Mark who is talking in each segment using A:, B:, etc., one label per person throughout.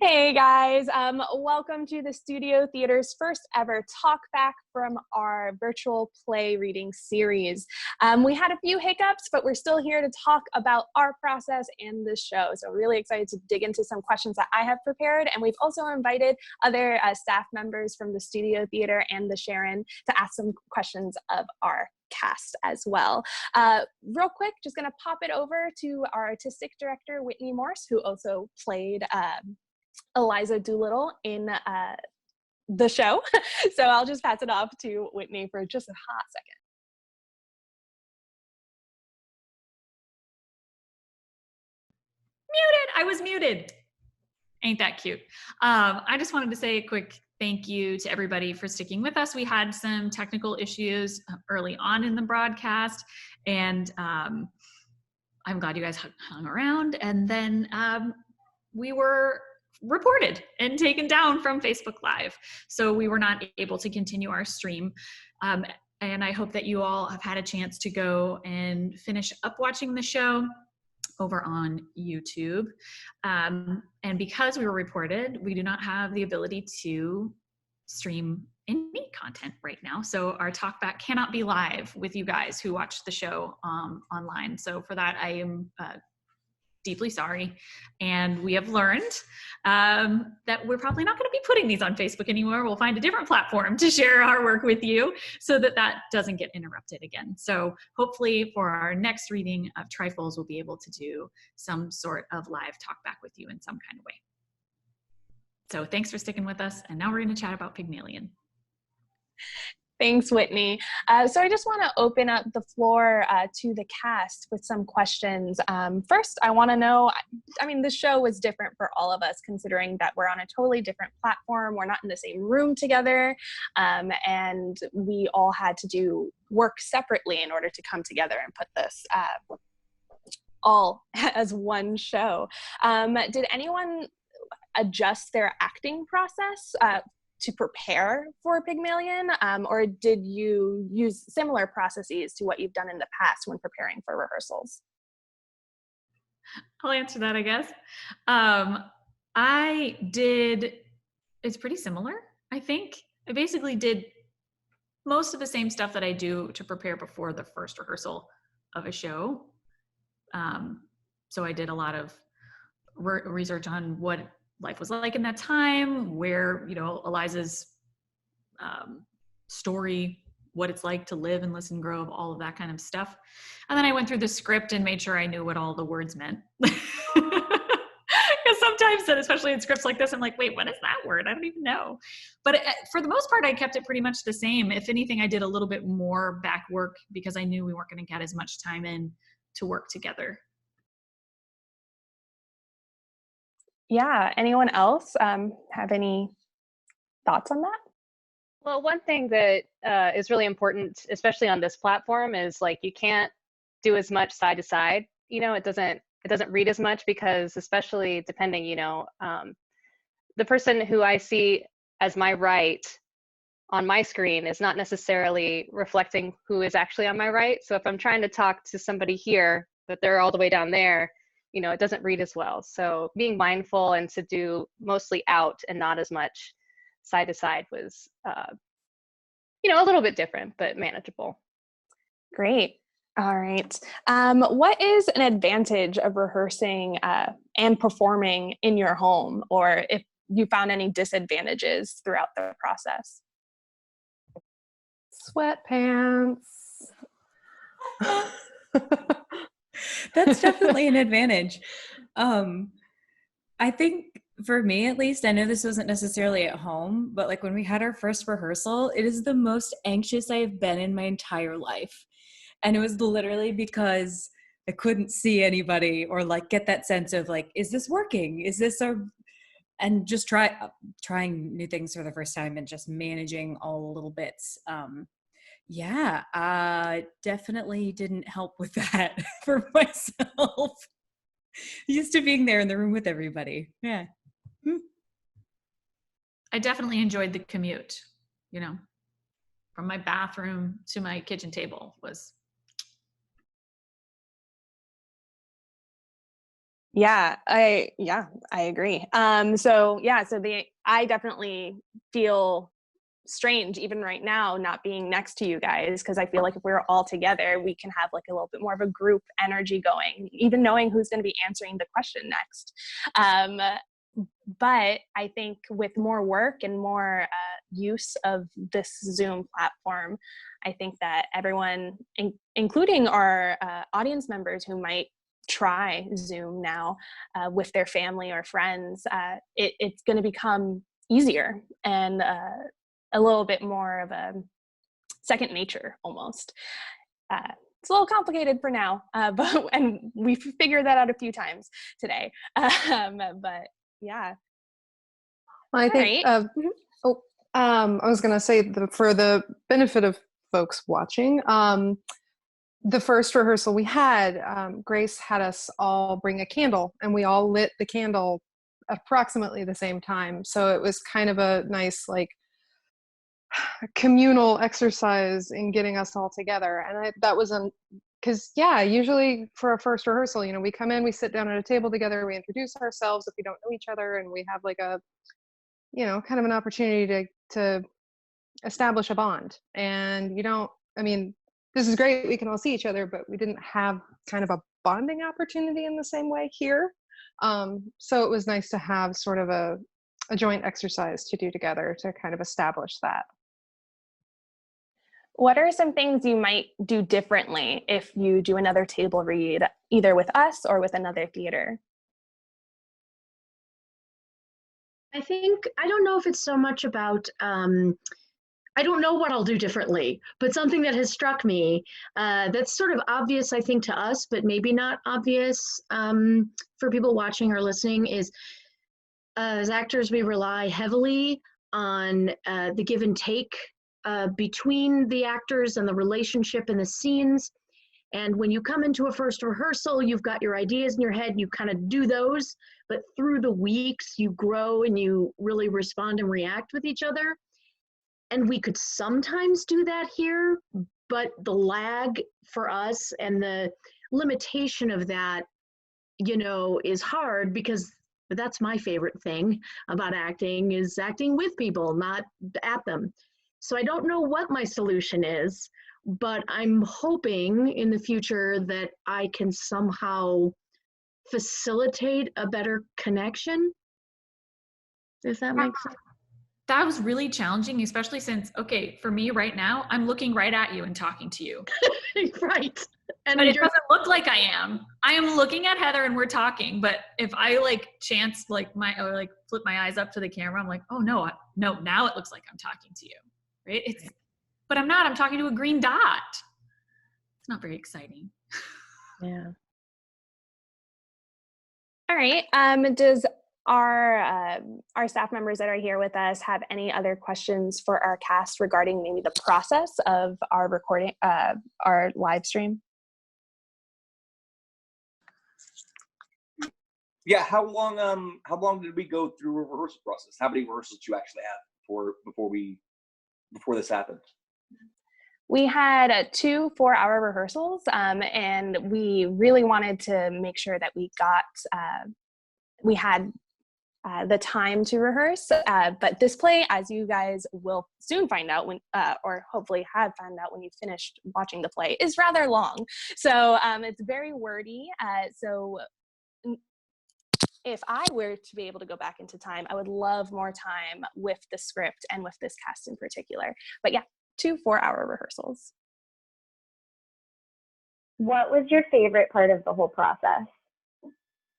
A: Hey guys, welcome to the Studio Theater's first ever talk back from our virtual play reading series. We had a few hiccups, but we're still here to talk about our process and the show. So really excited to dig into some questions that I have prepared. And we've also invited other staff members from the Studio Theater and the Sharon to ask some questions of our cast as well. Real quick, just gonna pop it over to our artistic director, Whitney Morse, who also played Eliza Doolittle in the show. So I'll just pass it off to Whitney for just a hot second.
B: Muted! I was muted. Ain't that cute? I just wanted to say a quick thank you to everybody for sticking with us. We had some technical issues early on in the broadcast, and I'm glad you guys hung around. And then we were reported and taken down from Facebook Live. So we were not able to continue our stream. And I hope that you all have had a chance to go and finish up watching the show over on YouTube. And because we were reported, we do not have the ability to stream any content right now. So our talkback cannot be live with you guys who watch the show online. So for that, I am deeply sorry. And we have learned that we're probably not going to be putting these on Facebook anymore. We'll find a different platform to share our work with you so that that doesn't get interrupted again. So hopefully for our next reading of Trifles, we'll be able to do some sort of live talk back with you in some kind of way. So thanks for sticking with us. And now we're going to chat about Pygmalion.
A: Thanks, Whitney. So I just want to open up the floor to the cast with some questions. First, I want to know, I mean, the show was different for all of us, considering that we're on a totally different platform. We're not in the same room together, and we all had to do work separately in order to come together and put this all as one show. Did anyone adjust their acting process to prepare for Pygmalion, or did you use similar processes to what you've done in the past when preparing for rehearsals?
B: I'll answer that, I guess. I did, it's pretty similar, I think. I basically did most of the same stuff that I do to prepare before the first rehearsal of a show. So I did a lot of research on what life was like in that time, where, you know, Eliza's story, what it's like to live in Listen Grove, all of that kind of stuff. And then I went through the script and made sure I knew what all the words meant. Because sometimes, especially in scripts like this, I'm like, wait, what is that word? I don't even know. But for the most part, I kept it pretty much the same. If anything, I did a little bit more back work because I knew we weren't going to get as much time in to work together.
A: Yeah, anyone else have any thoughts on that?
C: Well, one thing that is really important, especially on this platform, is like you can't do as much side to side. You know, it doesn't read as much because, especially depending, you know, the person who I see as my right on my screen is not necessarily reflecting who is actually on my right. So if I'm trying to talk to somebody here, but they're all the way down there, you know, it doesn't read as well. So being mindful and to do mostly out and not as much side to side was, you know, a little bit different, but manageable.
A: Great. All right. What is an advantage of rehearsing and performing in your home, or if you found any disadvantages throughout the process?
D: Sweatpants. That's definitely an advantage. I think for me, at least, I know this wasn't necessarily at home, but like when we had our first rehearsal, it is the most anxious I have been in my entire life. And it was literally because I couldn't see anybody or like get that sense of like, is this working? Is this and just trying new things for the first time and just managing all the little bits. Definitely didn't help with that for myself. Used to being there in the room with everybody. Yeah.
B: I definitely enjoyed the commute, you know, from my bathroom to my kitchen table was
A: Yeah, I agree. I definitely feel strange even right now not being next to you guys, because I feel like if we're all together we can have like a little bit more of a group energy going, even knowing who's going to be answering the question next. But I think with more work and more use of this Zoom platform, I think that everyone, including our audience members who might try Zoom now with their family or friends, it's going to become easier and a little bit more of a second nature almost. It's a little complicated for now, and we've figured that out a few times today. But yeah.
E: Well, I think,
A: Right.
E: I was going to say, for the benefit of folks watching, the first rehearsal we had, Grace had us all bring a candle, and we all lit the candle approximately the same time. So it was kind of a nice, like, communal exercise in getting us all together. And that was because usually for a first rehearsal, we come in, we sit down at a table together, we introduce ourselves if we don't know each other, and we have like a kind of an opportunity to establish a bond. And this is great, we can all see each other, but we didn't have kind of a bonding opportunity in the same way here. So it was nice to have sort of a joint exercise to do together to kind of establish that.
A: What are some things you might do differently if you do another table read, either with us or with another theater?
F: I think, I don't know if it's so much about, I don't know what I'll do differently, but something that has struck me that's sort of obvious, I think, to us, but maybe not obvious for people watching or listening is as actors, we rely heavily on the give and take between the actors and the relationship in the scenes. And when you come into a first rehearsal, you've got your ideas in your head, you kind of do those, but through the weeks you grow and you really respond and react with each other. And we could sometimes do that here, but the lag for us and the limitation of that, is hard, because that's my favorite thing about acting, is acting with people, not at them. So I don't know what my solution is, but I'm hoping in the future that I can somehow facilitate a better connection. Does that make sense?
B: That was really challenging, especially since, okay, for me right now, I'm looking right at you and talking to you.
F: Right. And
B: but it doesn't look like I am. I am looking at Heather and we're talking, but if I chance flip my eyes up to the camera, I'm like, oh no, now it looks like I'm talking to you, right? But I'm not, I'm talking to a green dot. It's not very exciting.
F: Yeah.
A: All right. Does our staff members that are here with us have any other questions for our cast regarding maybe the process of our recording, our live stream?
G: Yeah, how long did we go through a rehearsal process? How many rehearsals did you actually have before this happened?
A: We had 2 4-hour rehearsals, and we really wanted to make sure that we had the time to rehearse. But this play, as you guys will soon find out when, or hopefully have found out when you've finished watching the play, is rather long. So it's very wordy. So if I were to be able to go back into time, I would love more time with the script and with this cast in particular. But yeah, 2 4-hour rehearsals.
H: What was your favorite part of the whole process?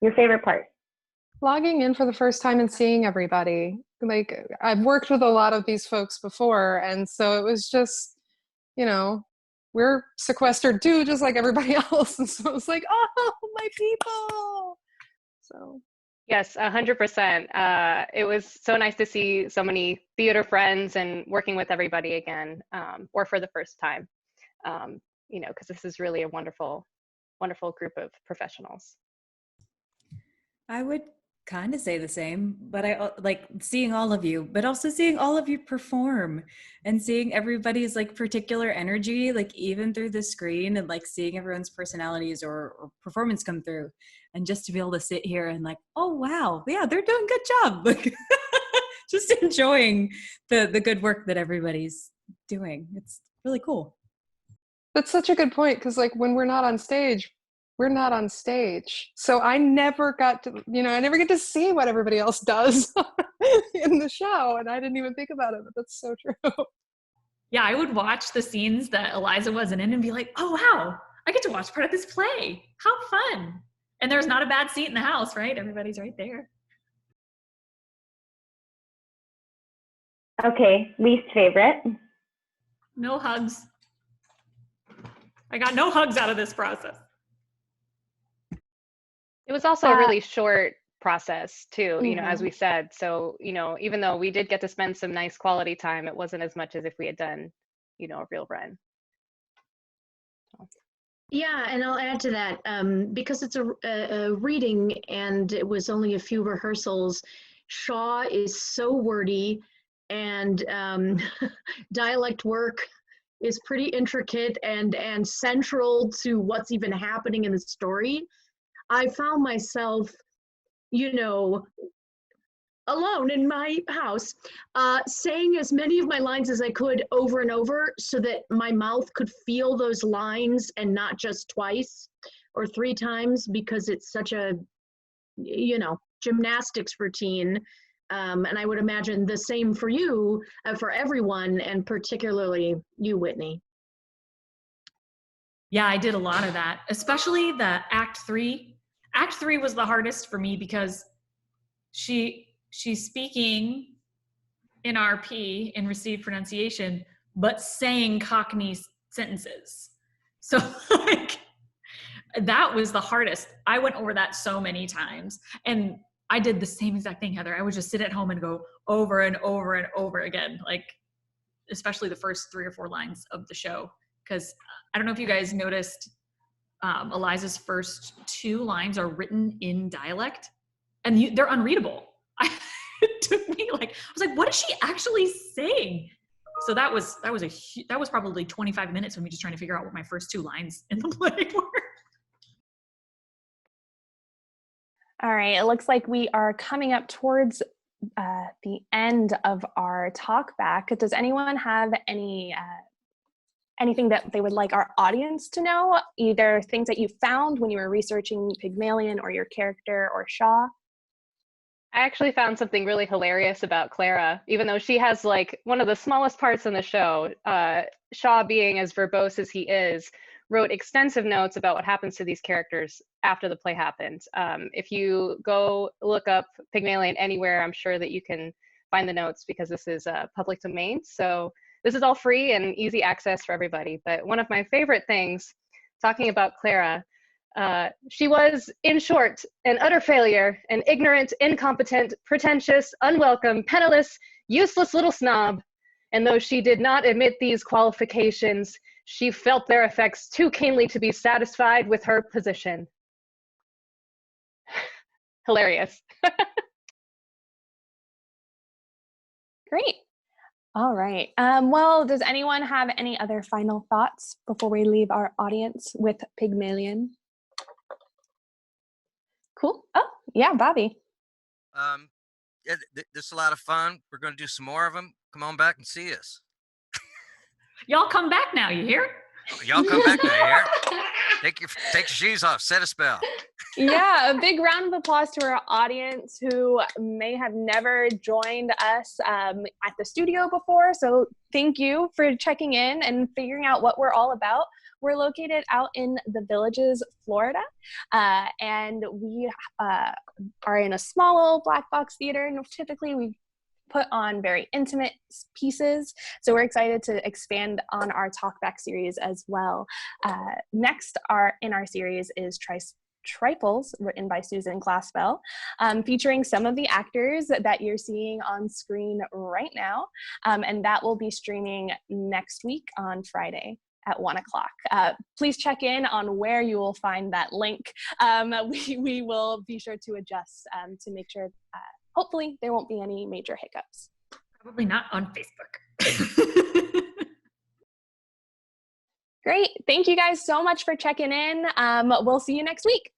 H: Your favorite part?
E: Logging in for the first time and seeing everybody. Like, I've worked with a lot of these folks before, and so it was just, we're sequestered too, just like everybody else. And so it was like, oh, my people. So.
C: Yes, 100%. It was so nice to see so many theater friends and working with everybody again, or for the first time, because this is really a wonderful, wonderful group of professionals.
D: I would kind of say the same, but I like seeing all of you, but also seeing all of you perform and seeing everybody's like particular energy, like even through the screen, and like seeing everyone's personalities or performance come through, and just to be able to sit here and like, oh wow, yeah, they're doing a good job. Like just enjoying the good work that everybody's doing. It's really cool.
E: That's such a good point, because like when we're not on stage, we're not on stage. So I never got to, I never get to see what everybody else does in the show. And I didn't even think about it, but that's so true.
B: Yeah, I would watch the scenes that Eliza wasn't in and be like, oh, wow, I get to watch part of this play. How fun. And there's not a bad seat in the house, right? Everybody's right there.
H: Okay, least favorite.
B: No hugs. I got no hugs out of this process.
C: It was also a really short process too, as we said. So, even though we did get to spend some nice quality time, it wasn't as much as if we had done, a real run.
F: Yeah, and I'll add to that, because it's a reading and it was only a few rehearsals, Shaw is so wordy, and dialect work is pretty intricate and central to what's even happening in the story. I found myself, alone in my house, saying as many of my lines as I could over and over so that my mouth could feel those lines and not just twice or 3 times, because it's such a, gymnastics routine. And I would imagine the same for you, for everyone, and particularly you, Whitney.
B: Yeah, I did a lot of that, especially the Act 3. Act 3 was the hardest for me because she's speaking in RP, in received pronunciation, but saying Cockney sentences. So like that was the hardest. I went over that so many times, and I did the same exact thing, Heather. I would just sit at home and go over and over and over again, like especially the first 3 or 4 lines of the show. Because I don't know if you guys noticed, Eliza's first 2 lines are written in dialect, and they're unreadable. It took me I was like, what is she actually saying? So that was probably 25 minutes of me just trying to figure out what my first 2 lines in the play were.
A: All right, it looks like we are coming up towards the end of our talk back. Does anyone have anything that they would like our audience to know? Either things that you found when you were researching Pygmalion or your character or Shaw?
C: I actually found something really hilarious about Clara, even though she has like one of the smallest parts in the show. Shaw, being as verbose as he is, wrote extensive notes about what happens to these characters after the play happened. If you go look up Pygmalion anywhere, I'm sure that you can find the notes, because this is public domain. So this is all free and easy access for everybody. But one of my favorite things, talking about Clara, she was, in short, an utter failure, an ignorant, incompetent, pretentious, unwelcome, penniless, useless little snob. And though she did not admit these qualifications, she felt their effects too keenly to be satisfied with her position. Hilarious.
A: Great. All right. Well, does anyone have any other final thoughts before we leave our audience with Pygmalion? Cool. Oh, yeah, Bobby.
I: Yeah, this is a lot of fun. We're going to do some more of them. Come on back and see us.
B: Y'all come back now, you hear?
I: Y'all come back now, you hear? Take your shoes off. Set a spell.
A: Yeah, a big round of applause to our audience who may have never joined us at the studio before. So thank you for checking in and figuring out what we're all about. We're located out in the Villages, Florida, and we are in a small little black box theater. And typically we put on very intimate pieces. So we're excited to expand on our talkback series as well. Next in our series is Triples, written by Susan Glassbell, featuring some of the actors that you're seeing on screen right now. And that will be streaming next week on Friday at 1 o'clock. Please check in on where you will find that link. We will be sure to adjust to make sure, hopefully there won't be any major hiccups.
B: Probably not on Facebook.
A: Great. Thank you guys so much for checking in. We'll see you next week.